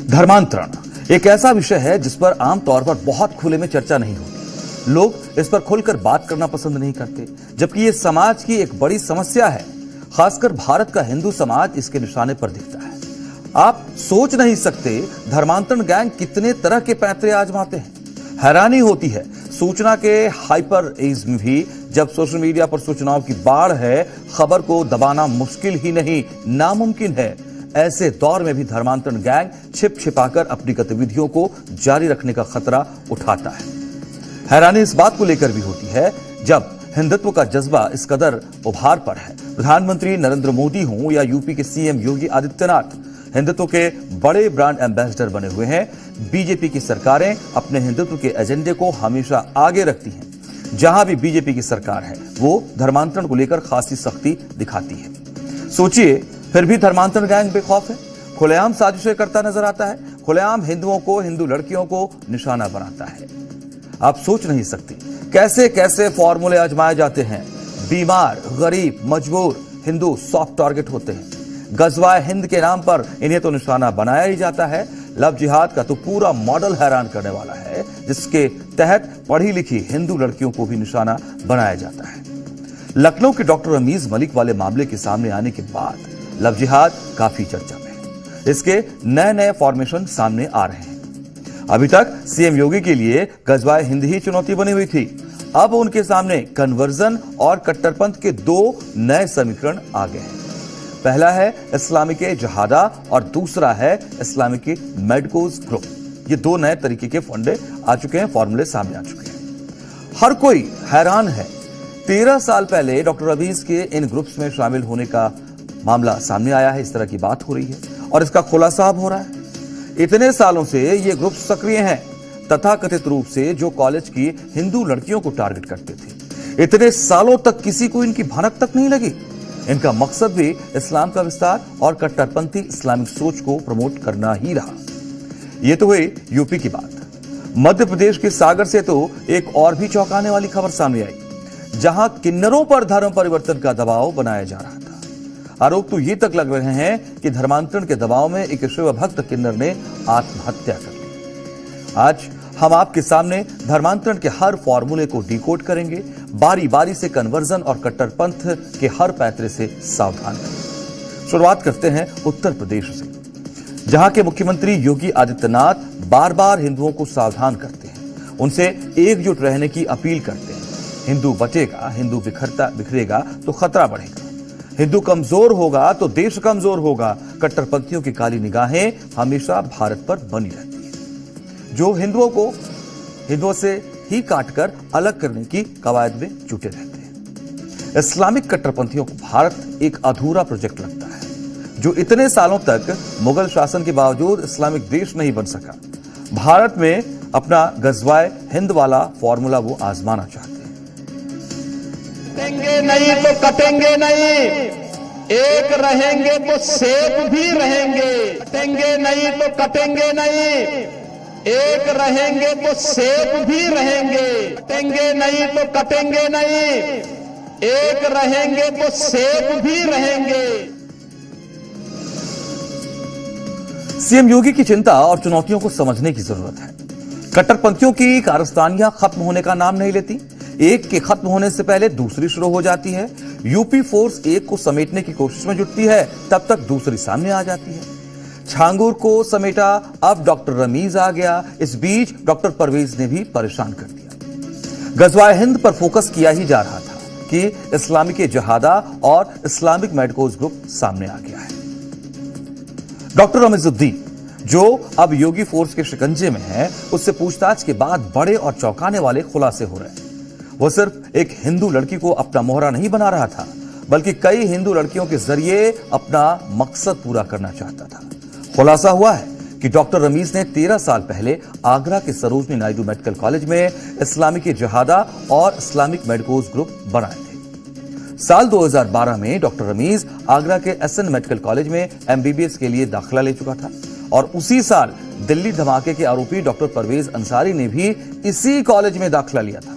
धर्मांतरण एक ऐसा विषय है जिस पर आमतौर पर बहुत खुले में चर्चा नहीं होती। लोग इस पर खुलकर बात करना पसंद नहीं करते, जबकि ये समाज की एक बड़ी समस्या है। खासकर भारत का हिंदू समाज इसके निशाने पर दिखता है। आप सोच नहीं सकते धर्मांतरण गैंग कितने तरह के पैंतरे आजमाते हैं। हैरानी होती है सूचना के हाइपर एज में भी, जब सोशल मीडिया पर सूचनाओं की बाढ़ है, खबर को दबाना मुश्किल ही नहीं नामुमकिन है। ऐसे दौर में भी धर्मांतरण गैंग छिप छिपाकर अपनी गतिविधियों को जारी रखने का खतरा उठाता है। हैरानी इस बात को लेकर भी होती है जब हिंदुत्व का जज्बा इस कदर उभार पर है। प्रधानमंत्री नरेंद्र मोदी हों या यूपी के सीएम योगी आदित्यनाथ, हिंदुत्व के बड़े ब्रांड एम्बेसडर बने हुए हैं। बीजेपी की सरकारें अपने हिंदुत्व के एजेंडे को हमेशा आगे रखती हैं। जहां भी बीजेपी की सरकार है वो धर्मांतरण को लेकर खासी सख्ती दिखाती है। सोचिए, फिर भी धर्मांतरण गैंग बेखौफ है, खुलेआम साजिशें करता नजर आता है, खुलेआम हिंदुओं को, हिंदू लड़कियों को निशाना बनाता है। आप सोच नहीं सकते कैसे कैसे फॉर्मूले आजमाए जाते हैं। बीमार, गरीब, मजबूर हिंदू सॉफ्ट टारगेट होते हैं। गजवाए हिंद के नाम पर इन्हें तो निशाना बनाया ही जाता है। लव जिहाद का तो पूरा मॉडल हैरान करने वाला है, जिसके तहत पढ़ी लिखी हिंदू लड़कियों को भी निशाना बनाया जाता है। लखनऊ के डॉक्टर रमीज मलिक वाले मामले के सामने आने के बाद लव जिहाद काफी चर्चा में है। इसके नए नए फॉर्मेशन सामने आ रहे हैं। अभी तक सीएम योगी के लिए गजवाए हिंद ही चुनौती बनी हुई थी। अब उनके सामने कन्वर्जन और कट्टरपंथ के दो नए समीकरण आ गए हैं। पहला है इस्लामिक जहादा और दूसरा है इस्लामिक मेडकोज ग्रुप। ये दो नए तरीके के फंडे आ चुके हैं, फॉर्मूले सामने आ चुके हैं। हर कोई हैरान है। 13 साल पहले डॉक्टर रमीज के इन ग्रुप्स में शामिल होने का मामला सामने आया है। इस तरह की बात हो रही है और इसका खुलासा अब हो रहा है। इतने सालों से ये ग्रुप सक्रिय हैं, तथाकथित रूप से जो कॉलेज की हिंदू लड़कियों को टारगेट करते थे। इतने सालों तक किसी को इनकी भनक तक नहीं लगी। इनका मकसद भी इस्लाम का विस्तार और कट्टरपंथी इस्लामिक सोच को प्रमोट करना ही रहा। यह तो हुई यूपी की बात। मध्य प्रदेश के सागर से तो एक और भी चौंकाने वाली खबर सामने आई, जहां किन्नरों पर धर्म परिवर्तन का दबाव बनाया जा रहा था। आरोप तो ये तक लग रहे हैं कि धर्मांतरण के दबाव में एक शिव भक्त किन्नर ने आत्महत्या कर ली। आज हम आपके सामने धर्मांतरण के हर फॉर्मूले को डिकोड करेंगे, बारी बारी से कन्वर्जन और कट्टरपंथ के हर पैतरे से सावधान करेंगे। शुरुआत करते हैं उत्तर प्रदेश से, जहां के मुख्यमंत्री योगी आदित्यनाथ बार बार हिंदुओं को सावधान करते हैं, उनसे एकजुट रहने की अपील करते हैं। हिंदू बचेगा, हिंदू बिखरेगा तो खतरा बढ़ेगा, हिंदू कमजोर होगा तो देश कमजोर होगा। कट्टरपंथियों की काली निगाहें हमेशा भारत पर बनी रहती है, जो हिंदुओं से ही काटकर अलग करने की कवायद में जुटे रहते हैं। इस्लामिक कट्टरपंथियों को भारत एक अधूरा प्रोजेक्ट लगता है, जो इतने सालों तक मुगल शासन के बावजूद इस्लामिक देश नहीं बन सका। भारत में अपना गजवाए हिंद वाला फॉर्मूला वो आजमाना चाहते हैं। कटेंगे नहीं तो कटेंगे नहीं, एक रहेंगे तो सेफ भी रहेंगे। कटेंगे नहीं तो कटेंगे नहीं, एक रहेंगे तो सेफ भी रहेंगे। कटेंगे नहीं तो कटेंगे नहीं, एक रहेंगे तो सेफ भी रहेंगे। सीएम योगी की चिंता और चुनौतियों को समझने की जरूरत है। कट्टरपंथियों की कारस्तानियां खत्म होने का नाम नहीं लेती। एक के खत्म होने से पहले दूसरी शुरू हो जाती है। यूपी फोर्स एक को समेटने की कोशिश में जुटती है, तब तक दूसरी सामने आ जाती है। छांगुर को समेटा, अब डॉक्टर रमीज आ गया। इस बीच डॉक्टर परवेज ने भी परेशान कर दिया। गजवाए हिंद पर फोकस किया ही जा रहा था कि इस्लामिक जहादा और इस्लामिक मेडकोज ग्रुप सामने आ गया है। डॉक्टर रमीजुद्दीन, जो अब योगी फोर्स के शिकंजे में है, उससे पूछताछ के बाद बड़े और चौंकाने वाले खुलासे हो रहे हैं। वो सिर्फ एक हिंदू लड़की को अपना मोहरा नहीं बना रहा था, बल्कि कई हिंदू लड़कियों के जरिए अपना मकसद पूरा करना चाहता था। खुलासा हुआ है कि डॉक्टर रमीज ने 13 साल पहले आगरा के सरोजनी नायडू मेडिकल कॉलेज में इस्लामिक जहादा और इस्लामिक मेडकोज ग्रुप बनाए थे। साल 2012 में डॉक्टर रमीज आगरा के एसएन मेडिकल कॉलेज में एमबीबीएस के लिए दाखिला ले चुका था और उसी साल दिल्ली धमाके के आरोपी डॉक्टर परवेज अंसारी ने भी इसी कॉलेज में दाखिला लिया था।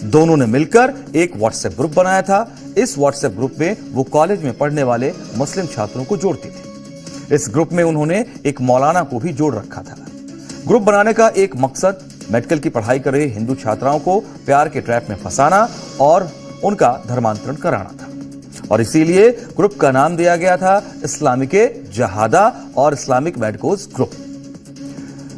दोनों ने मिलकर एक व्हाट्सएप ग्रुप बनाया था। इस व्हाट्सएप ग्रुप में वो कॉलेज में पढ़ने वाले मुस्लिम छात्रों को जोड़ती थी। इस ग्रुप में उन्होंने एक मौलाना को भी जोड़ रखा था। ग्रुप बनाने का एक मकसद मेडिकल की पढ़ाई कर रहे हिंदू छात्राओं को प्यार के ट्रैप में फंसाना और उनका धर्मांतरण कराना था, और इसीलिए ग्रुप का नाम दिया गया था इस्लामिक जहादा और Islamic medicos group.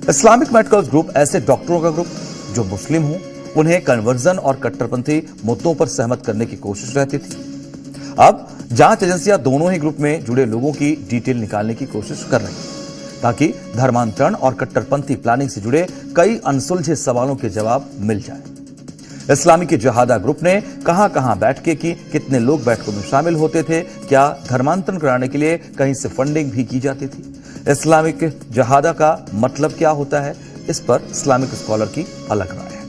Islamic medicos group ऐसे डॉक्टरों का ग्रुप जो मुस्लिम हों, उन्हें कन्वर्जन और कट्टरपंथी मुद्दों पर सहमत करने की कोशिश रहती थी। अब जांच एजेंसियां दोनों ही ग्रुप में जुड़े लोगों की डिटेल निकालने की कोशिश कर रही हैं, ताकि धर्मांतरण और कट्टरपंथी प्लानिंग से जुड़े कई अनसुलझे सवालों के जवाब मिल जाए। इस्लामिक जहादा ग्रुप ने कहां बैठकें की, कितने लोग बैठकों में शामिल होते थे, क्या धर्मांतरण कराने के लिए कहीं से फंडिंग भी की जाती थी, इस्लामिक जहादा का मतलब क्या होता है, इस पर इस्लामिक स्कॉलर की अलग राय है।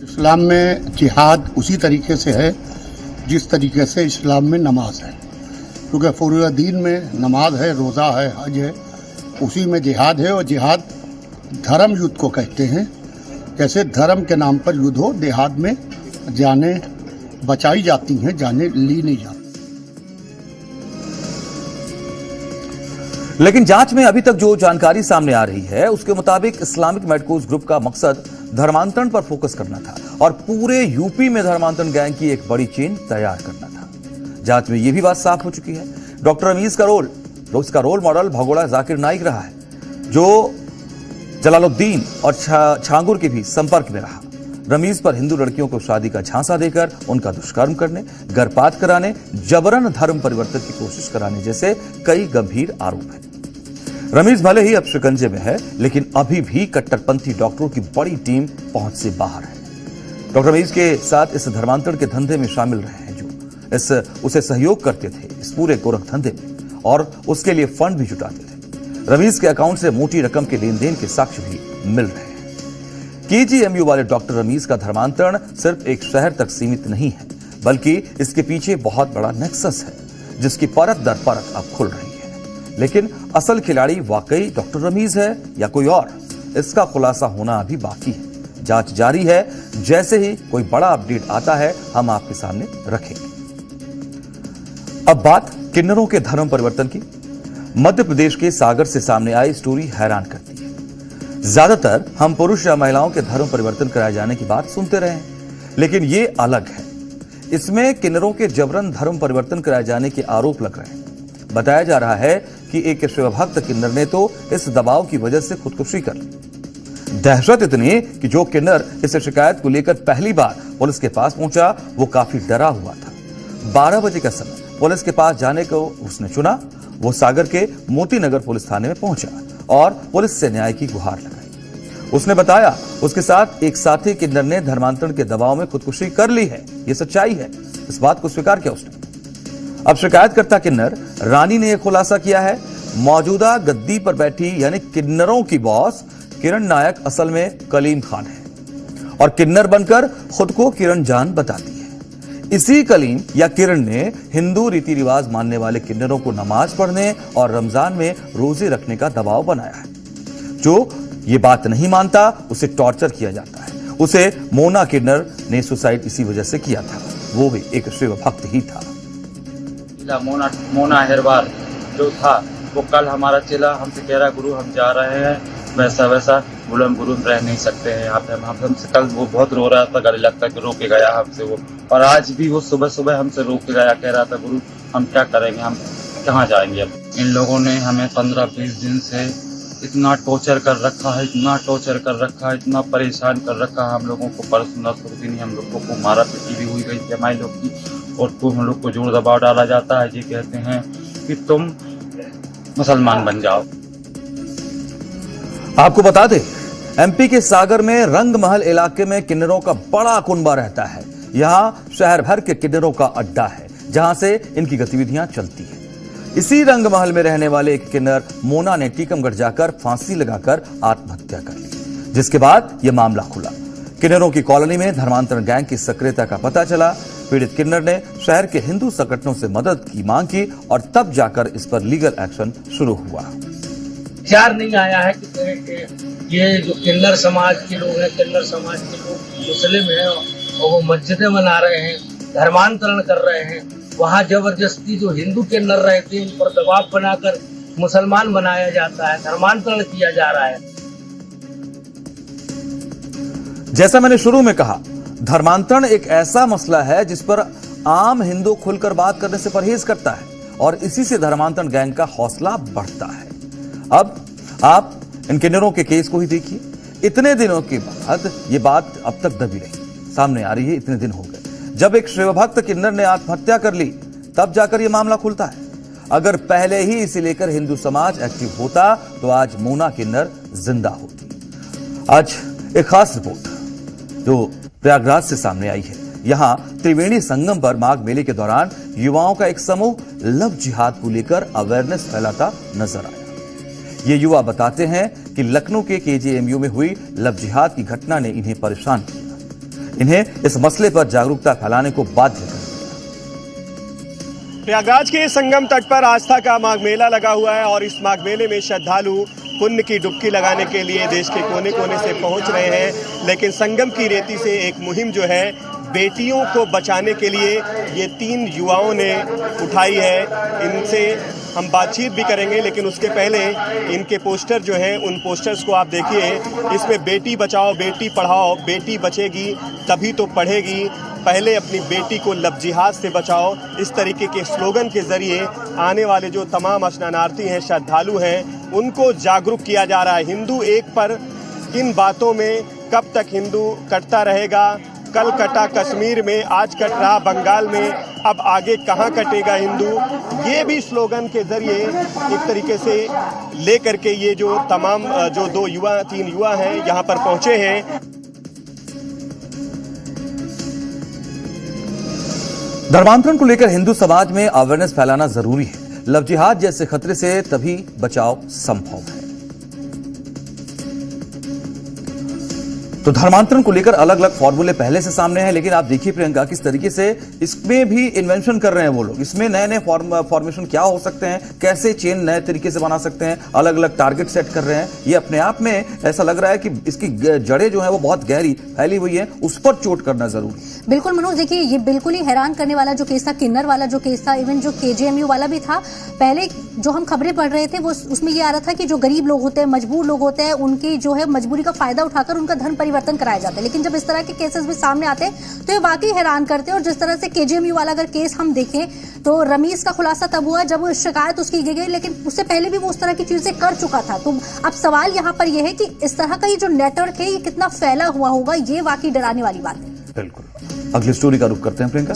इस्लाम में जिहाद उसी तरीके से है जिस तरीके से इस्लाम में नमाज है, क्योंकि पूरे दीन में नमाज है, रोज़ा है, हज है, उसी में जिहाद है। और जिहाद धर्म युद्ध को कहते हैं। जैसे धर्म के नाम पर युद्ध हो, देहात में जानें बचाई जाती हैं, जानें ली नहीं जाती। लेकिन जांच में अभी तक जो जानकारी सामने आ रही है उसके मुताबिक इस्लामिक मेडिकोस ग्रुप का मकसद धर्मांतरण पर फोकस करना था और पूरे यूपी में धर्मांतरण गैंग की एक बड़ी चेन तैयार करना था। जांच में यह भी बात साफ हो चुकी है, डॉक्टर रमीज का रोल मॉडल भगोड़ा जाकिर नाइक रहा है, जो जलालुद्दीन और छांगुर के भी संपर्क में रहा। रमीज पर हिंदू लड़कियों को शादी का झांसा देकर उनका दुष्कर्म करने, गर्भपात कराने, जबरन धर्म परिवर्तन की कोशिश कराने जैसे कई गंभीर आरोप हैं। रमीज भले ही अब शिकंजे में है, लेकिन अभी भी कट्टरपंथी डॉक्टरों की बड़ी टीम पहुंच से बाहर है। डॉक्टर रमीज के साथ इस धर्मांतरण के धंधे में शामिल रहे हैं जो उसे सहयोग करते थे इस पूरे गोरख धंधे में, और उसके लिए फंड भी जुटाते थे। रमीज के अकाउंट से मोटी रकम के लेन देन के साक्ष्य भी मिल रहे हैं। केजीएमयू वाले डॉक्टर रमीज का धर्मांतरण सिर्फ एक शहर तक सीमित नहीं है, बल्कि इसके पीछे बहुत बड़ा नेक्सस है जिसकी परत दर परत अब खुल रही है। लेकिन असल खिलाड़ी वाकई डॉक्टर रमीज है या कोई और, इसका खुलासा होना अभी बाकी है। जांच जारी है, जैसे ही कोई बड़ा अपडेट आता है हम आपके सामने रखेंगे। अब बात किन्नरों के धर्म परिवर्तन की। मध्य प्रदेश के सागर से सामने आई स्टोरी हैरान करती है। ज्यादातर हम पुरुष या महिलाओं के धर्म परिवर्तन कराए जाने की बात सुनते रहे हैं, लेकिन ये अलग है। इसमें किन्नरों के जबरन धर्म परिवर्तन कराए जाने के आरोप लग रहे हैं। बताया जा रहा है कि एक शिवभक्त किन्नर ने तो इस दबाव की वजह से खुदकुशी कर ली। दहशत इतनी कि जो किन्नर इस शिकायत को लेकर पहली बार पुलिस के पास पहुंचा वो काफी डरा हुआ था। 12 बजे का समय पुलिस के पास जाने को उसने चुना। वो सागर के मोती नगर पुलिस थाने में पहुंचा और पुलिस से न्याय की गुहार लगाई। उसने बताया उसके साथ एक साथी किन्नर ने धर्मांतरण के दबाव में खुदकुशी कर ली है। ये सच्चाई है, इस बात को स्वीकार किया उसने। अब शिकायतकर्ता किन्नर रानी ने यह खुलासा किया है, मौजूदा गद्दी पर बैठी यानी किन्नरों की बॉस किरण नायक असल में कलीम खान है और किन्नर बनकर खुद को किरण जान बताती है। इसी कलीम या किरण ने हिंदू रीति रिवाज मानने वाले किन्नरों को नमाज पढ़ने और रमजान में रोजे रखने का दबाव बनाया है। जो ये बात नहीं मानता उसे टॉर्चर किया जाता है। उसे मोना किन्नर ने सुसाइड इसी वजह से किया था, वो भी एक शिव भक्त ही था। मोना अहिरवार जो था वो कल हमारा चेला हमसे कह रहा गुरु हम जा रहे हैं, वैसा बोले हम गुरु रह नहीं सकते हैं यहाँ पे। हम हमसे कल वो बहुत रो रहा था, गले लगता कि रो के गया हमसे वो, और आज भी वो सुबह हमसे रो के गया, कह रहा था गुरु हम क्या करेंगे, हम कहाँ जाएंगे अब। इन लोगों ने हमें 15-20 दिन से इतना टॉर्चर कर रखा है, इतना परेशान कर रखा है। हम लोगों को परसों दिन हम लोगों को मारा पीटी भी हुई गई थी हमारे लोग की, और तो हम लोग को जोर दबाव डाला जाता है। ये कहते हैं कि तुम मुसलमान बन जाओ। आपको बता दें, एमपी के सागर में रंगमहल इलाके में किन्नरों का बड़ा कुनबा रहता है। यहां शहर भर के किन्नरों का अड्डा है जहां से इनकी गतिविधियां चलती हैं। इसी रंगमहल में रहने वाले एक किन्नर मोना ने टीकमगढ़ जाकर फांसी लगाकर आत्महत्या कर ली, जिसके बाद यह मामला खुला। किन्नरों की कॉलोनी में धर्मांतरण गैंग की सक्रियता का पता चला। पीड़ित किन्नर ने शहर के हिंदू संगठनों से मदद की मांग की और तब जाकर इस पर लीगल एक्शन शुरू हुआ। विचार नहीं आया है कि ये जो किन्नर समाज के लोग हैं, किन्नर समाज के लोग मुस्लिम हैं और वो मस्जिदें बना रहे हैं, धर्मांतरण कर रहे हैं। वहाँ जबरदस्ती जो हिंदू किन्नर रहते हैं उन पर दबाव बनाकर मुसलमान बनाया जाता है, धर्मांतरण किया जा रहा है। जैसा मैंने शुरू में कहा, धर्मांतरण एक ऐसा मसला है जिस पर आम हिंदू खुलकर बात करने से परहेज करता है और इसी से धर्मांतरण गैंग का हौसला बढ़ता है। अब आप इन किन्नरों के केस को ही देखिए। इतने दिनों के बाद ये बात अब तक दबी रही, सामने आ रही है। इतने दिन हो गए जब एक शिवभक्त किन्नर ने आत्महत्या कर ली, तब जाकर यह मामला खुलता है। अगर पहले ही इसे लेकर हिंदू समाज एक्टिव होता तो आज मोना किन्नर जिंदा होती। आज एक खास रिपोर्ट जो प्रयागराज से सामने आई है। यहां त्रिवेणी संगम पर माघ मेले के दौरान युवाओं का एक समूह लव जिहाद को लेकर अवेयरनेस फैलाता नजर आया। ये युवा बताते हैं कि लखनऊ के केजीएमयू में हुई लव जिहाद की घटना ने इन्हें परेशान किया। इन्हें इस मसले पर जागरूकता फैलाने को बाध्य कर दिया। प्रयागराज के संगम तट पर आस्था का माघ मेला लगा हुआ है और इस माघ मेले में श्रद्धालु पुण्य की डुबकी लगाने के लिए देश के कोने कोने से पहुंच रहे हैं। लेकिन संगम की रेती से एक मुहिम जो है बेटियों को बचाने के लिए ये 3 युवाओं ने उठाई है। इनसे हम बातचीत भी करेंगे, लेकिन उसके पहले इनके पोस्टर जो हैं उन पोस्टर्स को आप देखिए। इसमें बेटी बचाओ बेटी पढ़ाओ, बेटी बचेगी तभी तो पढ़ेगी, पहले अपनी बेटी को लव जिहाद से बचाओ, इस तरीके के स्लोगन के जरिए आने वाले जो तमाम स्नानार्थी हैं, श्रद्धालु हैं, उनको जागरूक किया जा रहा है। हिंदू एक पर इन बातों में कब तक हिंदू कटता रहेगा? कल कटा कश्मीर में, आज कट रहा बंगाल में, अब आगे कहाँ कटेगा हिंदू? ये भी स्लोगन के जरिए एक तरीके से ले करके ये जो तमाम जो 3 युवा हैं यहाँ पर पहुँचे हैं। धर्मांतरण को लेकर हिंदू समाज में अवेयरनेस फैलाना जरूरी है। लव जिहाद जैसे खतरे से तभी बचाव संभव है। तो धर्मांतरण को लेकर अलग अलग फॉर्मूले पहले से सामने हैं, लेकिन आप देखिए प्रियंका किस तरीके से इसमें भी इन्वेंशन कर रहे हैं वो लोग। इसमें नए नए फॉर्मेशन क्या हो सकते हैं, कैसे चेन नए तरीके से बना सकते हैं, अलग अलग टारगेट सेट कर रहे हैं। ये अपने आप में ऐसा लग रहा है कि इसकी जड़ें जो है वो बहुत गहरी फैली हुई है, उस पर चोट करना जरूरी है। बिल्कुल मनोज, देखिए ये बिल्कुल ही हैरान करने वाला जो केस था, किन्नर वाला जो केस था, इवन जो केजीएमयू वाला भी था। पहले जो हम खबरें पढ़ रहे थे वो उसमें ये आ रहा था कि जो गरीब लोग होते हैं, मजबूर लोग होते हैं, उनकी जो है मजबूरी का फायदा उठाकर उनका धर्म परिवर्तन कराया जाता है। लेकिन जब इस तरह के केसेस भी सामने आते हैं तो ये वाकई हैरान करते हैं। और जिस तरह से केजीएमयू वाला अगर केस हम देखें तो रमीज का खुलासा तब हुआ जब शिकायत उसकी की गई, लेकिन उससे पहले भी वो उस तरह की चीजें कर चुका था। तो अब सवाल यहाँ पर यह है कि इस तरह का ये जो नेटवर्क है ये कितना फैला हुआ होगा, ये वाकई डराने वाली बात है। बिल्कुल। अगली स्टोरी का रुख करते हैं प्रियंका।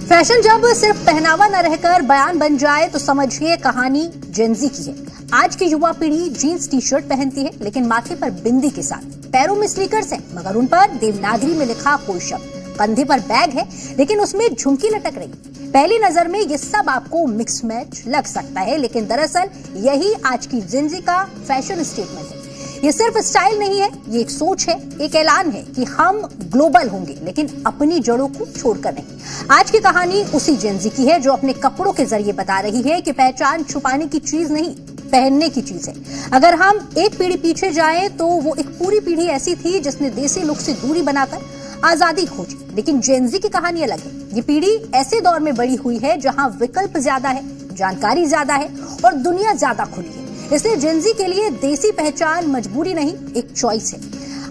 फैशन जब सिर्फ पहनावा न रहकर बयान बन जाए तो समझिए कहानी जेनजी की है। आज की युवा पीढ़ी जीन्स टी शर्ट पहनती है, लेकिन माथे पर बिंदी के साथ, पैरों में स्नीकर्स हैं, मगर उन पर देवनागरी में लिखा कोई शब्द, कंधे पर बैग है लेकिन उसमें झुमकी लटक रही। पहली नजर में ये सब आपको मिक्स मैच लग सकता है, लेकिन दरअसल यही आज की जेनजी का फैशन स्टेटमेंट है। ये सिर्फ स्टाइल नहीं है, ये एक सोच है, एक ऐलान है कि हम ग्लोबल होंगे लेकिन अपनी जड़ों को छोड़कर नहीं। आज की कहानी उसी जेनजी की है जो अपने कपड़ों के जरिए बता रही है कि पहचान छुपाने की चीज नहीं, पहनने की चीज है। अगर हम एक पीढ़ी पीछे जाएं तो वो एक पूरी पीढ़ी ऐसी थी जिसने देसी लुक से दूरी बनाकर आजादी खोजी, लेकिन जेनजी की कहानी अलग है। ये पीढ़ी ऐसे दौर में बड़ी हुई है जहां विकल्प ज्यादा है, जानकारी ज्यादा है और दुनिया ज्यादा खुली है। इसलिए जेनजी के लिए देसी पहचान मजबूरी नहीं, एक चॉइस है।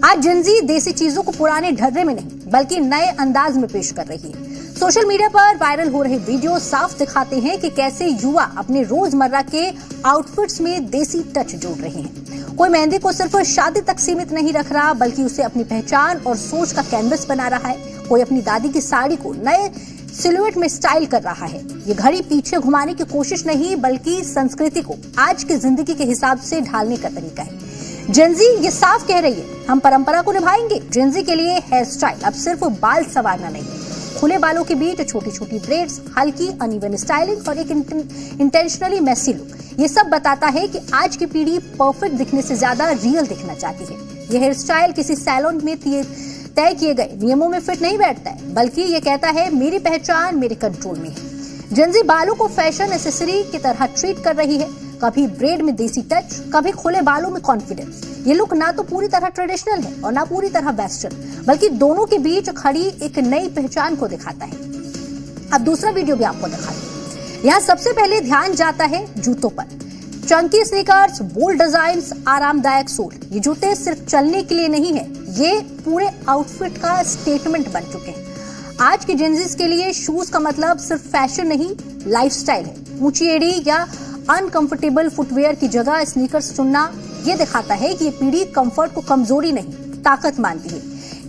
आज जेनजी देसी चीजों को पुराने ढर्रे में नहीं बल्कि नए अंदाज में पेश कर रही है। सोशल मीडिया पर वायरल हो रहे वीडियो साफ दिखाते हैं कि कैसे युवा अपने रोजमर्रा के आउटफिट्स में देसी टच जोड़ रहे हैं। कोई मेहंदी को सिर्फ शादी तक सीमित नहीं रख रहा बल्कि उसे अपनी पहचान और सोच का कैनवस बना रहा है। कोई अपनी दादी की साड़ी को नए सिलुएट में स्टाइल कर रहा है। ये घड़ी पीछे घुमाने की कोशिश नहीं बल्कि संस्कृति को आज की जिंदगी के हिसाब से ढालने का तरीका है। जेनजी ये साफ कह रही है हम परंपरा को निभाएंगे। जेनजी के लिए हेयर स्टाइल अब सिर्फ बाल संवारना नहीं, खुले बालों के बीच छोटी छोटी ब्रेड्स, हल्की अनइवन स्टाइलिंग और एक इंटेंशनली मेसी लुक, ये सब बताता है कि आज की पीढ़ी परफेक्ट दिखने से ज्यादा रियल दिखना चाहती है। ये हेयर स्टाइल किसी सैलून में तय किए गए नियमों में फिट नहीं बैठता है, बल्कि ये कहता है मेरी पहचान मेरे कंट्रोल में है। जेनजी बालों को फैशन एक्सेसरी की तरह ट्रीट कर रही है, कभी ब्रेड में देसी टच, कभी खुले बालों में कॉन्फिडेंस। ये लुक ना तो पूरी तरह ट्रेडिशनल है और ना पूरी तरह वेस्टर्न, बल्कि दोनों के बीच खड़ी एक नई पहचान को दिखाता है। अब दूसरा वीडियो भी आपको दिखाते हैं। यहाँ सबसे पहले ध्यान जाता है जूतों पर। चंकी स्नीकर्स, बोल्ड डिजाइन्स, आरामदायक सोल। ये जूते सिर्फ चलने के लिए नहीं है, ये पूरे आउटफिट का स्टेटमेंट बन चुके हैं। आज के जेनजीज के लिए शूज का मतलब सिर्फ फैशन नहीं, लाइफस्टाइल है। ऊंची एड़ी या अनकंफर्टेबल फुटवेयर की जगह स्नीकर्स चुनना ये दिखाता है कि ये पीढ़ी कंफर्ट को कमजोरी नहीं, ताकत मानती है।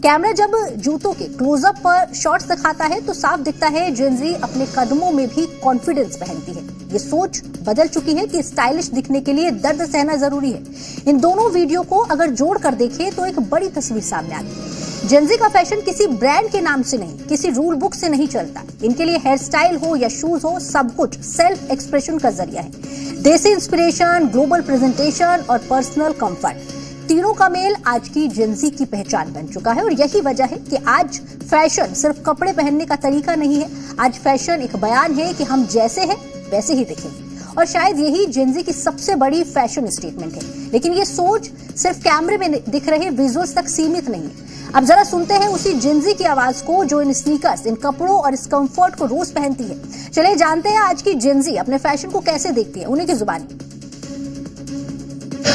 कैमरा जब जूतों के क्लोजअप पर शॉट्स दिखाता है तो साफ दिखता है जेनजी अपने कदमों में भी कॉन्फिडेंस पहनती है। ये सोच बदल चुकी है कि स्टाइलिश दिखने के लिए दर्द सहना जरूरी है। इन दोनों वीडियो को अगर जोड़कर देखें तो एक बड़ी तस्वीर सामने आती है। जेनजी का फैशन किसी ब्रांड के नाम से नहीं, किसी रूल बुक से नहीं चलता। इनके लिए हेयर स्टाइल हो या शूज हो, सब कुछ सेल्फ एक्सप्रेशन का जरिया है। देसी इंस्पिरेशन, ग्लोबल प्रेजेंटेशन और पर्सनल कंफर्ट, तीनों का मेल आज की जेनजी की पहचान बन चुका है। और यही वजह है कि आज फैशन सिर्फ कपड़े पहनने का तरीका नहीं है, आज फैशन एक बयान है कि हम जैसे हैं वैसे ही दिखेंगे। और शायद यही जेनजी की सबसे बड़ी फैशन स्टेटमेंट है। लेकिन ये सोच सिर्फ कैमरे में दिख रहे विजुअल्स तक सीमित नहीं है। अब जरा सुनते हैं उसी जेनजी की आवाज को जो इन स्नीकर्स, इन कपड़ों और इस कंफर्ट को रोज पहनती है। चलिए जानते हैं आज की जेनजी अपने फैशन को कैसे देखती है, उन्हीं की जुबानी।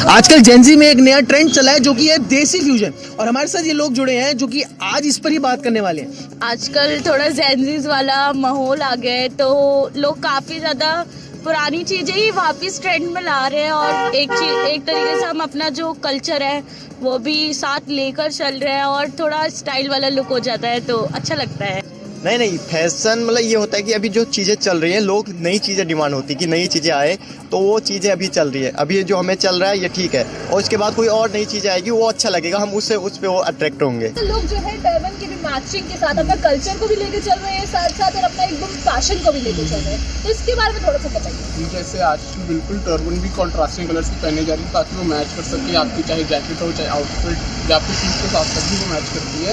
आजकल जेनजी में एक नया ट्रेंड चला है जो कि है देसी फ्यूजन, और हमारे साथ ये लोग जुड़े हैं जो कि आज इस पर ही बात करने वाले हैं। आजकल थोड़ा जेनजीज वाला माहौल आ गया है, तो लोग काफी ज्यादा पुरानी चीजें ही वापस ट्रेंड में ला रहे हैं और एक तरीके से हम अपना जो कल्चर है वो भी साथ लेकर चल रहे हैं और थोड़ा स्टाइल वाला लुक हो जाता है, तो अच्छा लगता है। नहीं, फैशन मतलब ये होता है कि अभी जो चीज़ें चल रही हैं, लोग नई चीज़ें डिमांड होती है कि नई चीज़ें आए, तो वो चीज़ें अभी चल रही है। अभी जो हमें चल रहा है ये ठीक है, और उसके बाद कोई और नई चीज़ आएगी वो अच्छा लगेगा, हम उस पे वो अट्रैक्ट होंगे। तो लोग जो है टर्बन की भी मैचिंग के साथ अपना कल्चर को भी लेके चल रहे हैं, साथ साथ और अपना एकदम फैशन को भी लेके चल रहे हैं, तो इसके बारे में थोड़ा सा बताइए। जैसे आज बिल्कुल टर्बन भी कॉन्ट्रास्टिंग कलर्स की पहने जा रही है ताकि वो मैच कर सके, आपकी चाहे जैकेट हो चाहे आउटफिट या आपके शूज के साथ भी वो मैच करती है।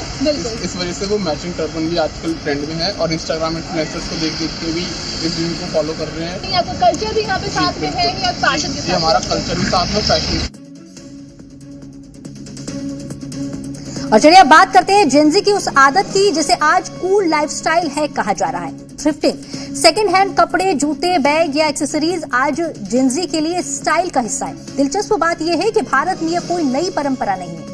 इस वजह से वो मैचिंग टर्बन भी आजकल ट्रेंड में है, और इंस्टाग्राम इन्फ्लुएंसर्स को देख के भी इस ड्रीम को फॉलो कर रहे हैं। आपका कल्चर भी यहाँ पे साथ में है या फैशन के साथ? हमारा कल्चर भी साथ में, फैशन। और चलिए अब बात करते हैं जेनजी की उस आदत की जिसे आज कूल लाइफस्टाइल है कहा जा रहा है। थ्रिफ्टिंग, सेकंड हैंड कपड़े, जूते, बैग या एक्सेसरीज आज जेनजी के लिए स्टाइल का हिस्सा है। दिलचस्प बात यह है कि भारत में यह कोई नई परंपरा नहीं है।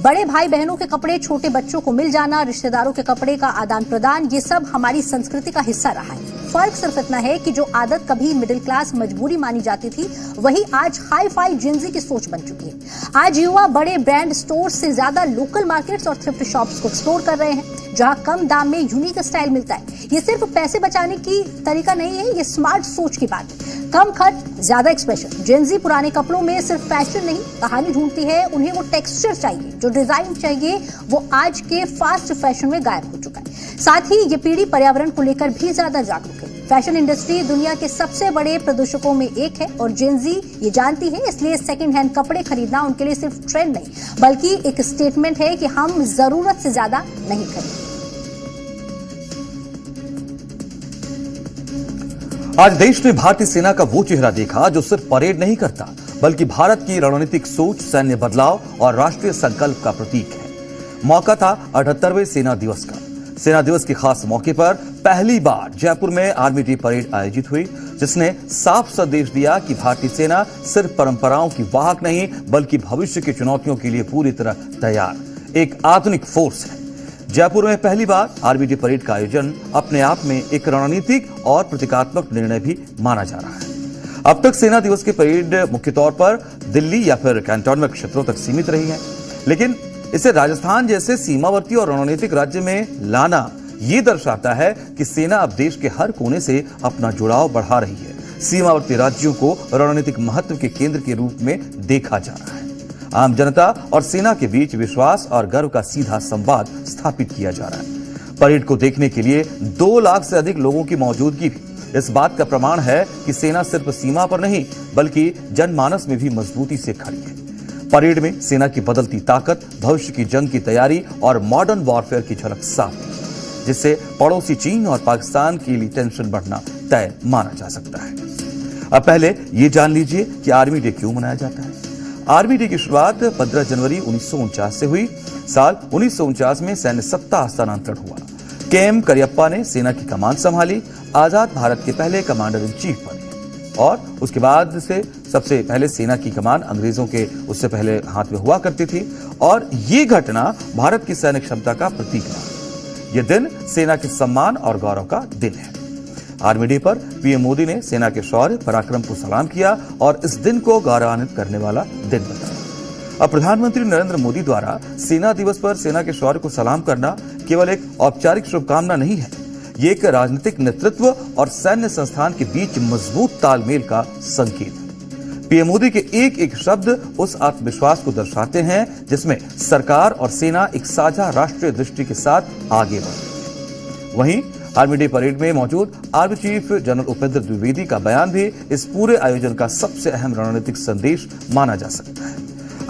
बड़े भाई बहनों के कपड़े, छोटे बच्चों को मिल जाना, रिश्तेदारों के कपड़े का आदान प्रदान, ये सब हमारी संस्कृति का हिस्सा रहा है। फर्क सिर्फ इतना है कि जो आदत कभी मिडिल क्लास मजबूरी मानी जाती थी, वही आज हाई फाई जेनजी की सोच बन चुकी है। आज युवा बड़े ब्रांड स्टोर से ज्यादा लोकल मार्केट्स और थ्रिफ्ट शॉप्स को एक्सप्लोर कर रहे हैं, जहां कम दाम में यूनिक स्टाइल मिलता है। ये सिर्फ पैसे बचाने की तरीका नहीं है, ये स्मार्ट सोच की बात है। कम खर्च, ज्यादा एक्सप्रेशन। जेनजी पुराने कपड़ों में सिर्फ फैशन नहीं, कहानी ढूंढती है। उन्हें वो टेक्सचर चाहिए, जो डिजाइन चाहिए, वो आज के फास्ट फैशन में गायब हो चुका है। साथ ही ये पीढ़ी पर्यावरण को लेकर भी ज्यादा जागरूक है। फैशन इंडस्ट्री दुनिया के सबसे बड़े प्रदूषकों में एक है और जेनजी ये जानती है, इसलिए सेकंड हैंड कपड़े खरीदना उनके लिए सिर्फ ट्रेंड नहीं, बल्कि एक स्टेटमेंट है कि हम जरूरत से ज्यादा नहीं खरीदें। आज देश ने भारतीय सेना का वो चेहरा देखा जो सिर्फ परेड नहीं करता, बल्कि भारत की रणनीतिक सोच, सैन्य बदलाव और राष्ट्रीय संकल्प का प्रतीक है। मौका था 78वें सेना दिवस का। सेना दिवस के खास मौके पर पहली बार जयपुर में आर्मी डे परेड आयोजित हुई, जिसने साफ संदेश दिया कि भारतीय सेना सिर्फ परंपराओं की वाहक नहीं, बल्कि भविष्य की चुनौतियों के लिए पूरी तरह तैयार एक आधुनिक फोर्स है। जयपुर में पहली बार आर्मी डे परेड का आयोजन अपने आप में एक रणनीतिक और प्रतीकात्मक निर्णय भी माना जा रहा है। अब तक सेना दिवस की परेड मुख्य तौर पर दिल्ली या फिर कैंटोनमेंट क्षेत्रों तक सीमित रही है, लेकिन इसे राजस्थान जैसे सीमावर्ती और रणनीतिक राज्य में लाना ये दर्शाता है कि सेना अब देश के हर कोने से अपना जुड़ाव बढ़ा रही है। सीमावर्ती राज्यों को रणनीतिक महत्व के केंद्र के रूप में देखा जा रहा है। आम जनता और सेना के बीच विश्वास और गर्व का सीधा संवाद स्थापित किया जा रहा है। परेड को देखने के लिए 2 लाख से अधिक लोगों की मौजूदगी भी इस बात का प्रमाण है कि सेना सिर्फ सीमा पर नहीं, बल्कि जनमानस में भी मजबूती से खड़ी है। परेड में सेना की बदलती ताकत, भविष्य की जंग की तैयारी और मॉडर्न वॉरफेयर की झलक साफ है, जिससे पड़ोसी चीन और पाकिस्तान के लिए टेंशन बढ़ना तय माना जा सकता है। अब पहले ये जान लीजिए कि आर्मी डे क्यों मनाया जाता है। आर्मी डे की शुरुआत 15 जनवरी 1949 से हुई। साल 1949 में सैन्य सत्ता हस्तांतरण हुआ। KM करियप्पा ने सेना की कमान संभाली, आजाद भारत के पहले कमांडर इन चीफ बने और उसके बाद से सबसे पहले सेना की कमान अंग्रेजों के उससे पहले हाथ में हुआ करती थी और ये घटना भारत की सैनिक क्षमता का प्रतीक रहा। यह दिन सेना के सम्मान और गौरव का दिन है। आर्मी डे पर पीएम मोदी ने सेना के शौर्य पराक्रम को सलाम किया और इस दिन को गौरवान्वित करने वाला दिन बताया। अब प्रधानमंत्री नरेंद्र मोदी द्वारा सेना दिवस पर सेना के शौर्य को सलाम करना केवल एक औपचारिक शुभकामना नहीं है, ये एक राजनीतिक नेतृत्व और सैन्य संस्थान के बीच मजबूत तालमेल का संकेत है। पीएम मोदी के एक एक शब्द उस आत्मविश्वास को दर्शाते हैं जिसमें सरकार और सेना एक साझा राष्ट्रीय दृष्टि के साथ आगे बढ़ रही है। वहीं आर्मी डे परेड में मौजूद army chief general Upendra Dwivedi का बयान भी इस पूरे आयोजन का सबसे अहम रणनीतिक संदेश माना जा सकता है।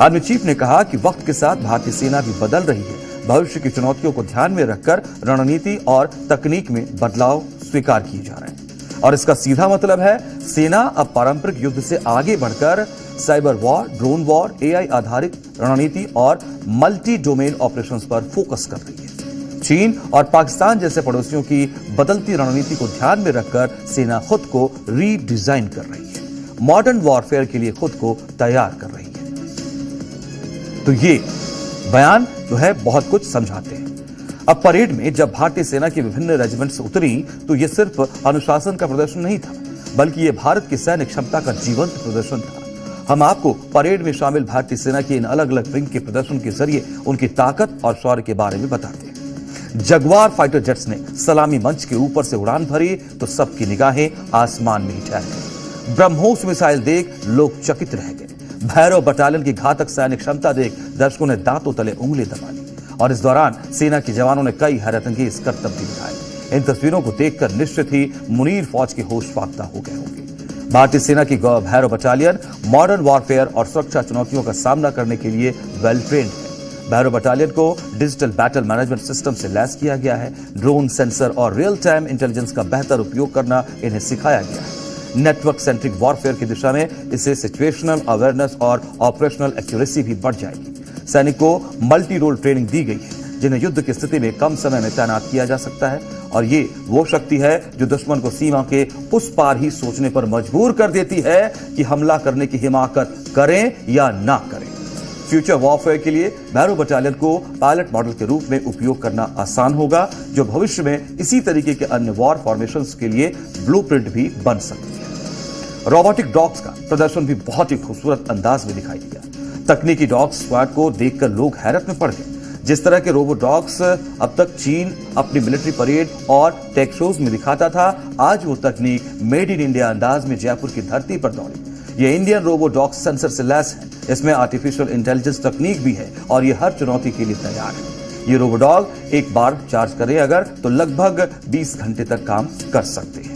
आर्मी चीफ ने कहा कि वक्त के साथ भारतीय सेना भी बदल रही है, भविष्य की चुनौतियों को ध्यान में रखकर रणनीति और तकनीक में बदलाव स्वीकार किए जा रहे हैं और इसका सीधा मतलब है सेना अब पारंपरिक युद्ध से आगे बढ़कर cyber war, drone war, AI आधारित रणनीति और मल्टी डोमेन ऑपरेशंस पर फोकस कर रही है। चीन और पाकिस्तान जैसे पड़ोसियों की बदलती रणनीति को ध्यान में रखकर सेना खुद को रीडिजाइन कर रही है, मॉडर्न वॉरफेयर के लिए खुद को तैयार कर रही है। तो ये बयान जो है बहुत कुछ समझाते हैं। अब परेड में जब भारतीय सेना की विभिन्न रेजिमेंट्स उतरी तो ये सिर्फ अनुशासन का प्रदर्शन नहीं था, बल्कि ये भारत की सैनिक क्षमता का जीवंत प्रदर्शन था। हम आपको परेड में शामिल भारतीय सेना की इन अलग अलग विंग के प्रदर्शन के जरिए उनकी ताकत और शौर्य के बारे में बताते हैं। जगुआर फाइटर जेट्स ने सलामी मंच के ऊपर से उड़ान भरी तो सबकी निगाहें आसमान में ही ठहर गई। ब्रह्मोस मिसाइल देख लोग चकित रह गए। भैरव बटालियन की घातक सैनिक क्षमता देख दर्शकों ने दांतों तले उंगली दबा ली और इस दौरान सेना के जवानों ने कई हैरतअंगेज करतब भी दिखाए। इन तस्वीरों को देखकर निश्चित ही मुनीर फौज के होश फाख्ता हो गए होंगे। भारतीय सेना की भैरव बटालियन मॉडर्न वॉरफेयर और सुरक्षा चुनौतियों का सामना करने के लिए वेल ट्रेन्ड है। भैरव बटालियन को डिजिटल बैटल मैनेजमेंट सिस्टम से लैस किया गया है। ड्रोन, सेंसर और रियल टाइम इंटेलिजेंस का बेहतर उपयोग करना इन्हें सिखाया गया है। नेटवर्क सेंट्रिक वॉरफेयर की दिशा में इससे सिचुएशनल अवेयरनेस और ऑपरेशनल एक्यूरेसी भी बढ़ जाएगी। सैनिक को मल्टी रोल ट्रेनिंग दी गई है जिन्हें युद्ध की स्थिति में कम समय में तैनात किया जा सकता है और ये वो शक्ति है जो दुश्मन को सीमा के उस पार ही सोचने पर मजबूर कर देती है कि हमला करने की हिमाकत करें या ना करें। फ्यूचर वॉरफेयर के लिए भैरव बटालियन को पायलट मॉडल के रूप में उपयोग करना आसान होगा, जो भविष्य में इसी तरीके के अन्य वॉर फॉर्मेशंस के लिए ब्लूप्रिंट भी बन सकती है। रोबोटिक डॉग्स का प्रदर्शन भी बहुत ही खूबसूरत अंदाज में दिखाई दिया। तकनीकी डॉग स्क्वाड को देखकर लोग हैरत में पड़ गए। जिस तरह के रोबो डॉग्स अब तक चीन अपनी मिलिट्री परेड और टेक शोज में दिखाता था, आज वो तकनीक मेड इन इंडिया अंदाज में जयपुर की धरती पर दौड़ी। ये इंडियन रोबो डॉग सेंसर से लैस है, इसमें आर्टिफिशियल इंटेलिजेंस तकनीक भी है और ये हर चुनौती के लिए तैयार है। ये रोबो डॉग एक बार चार्ज करें अगर तो लगभग 20 घंटे तक काम कर सकते हैं।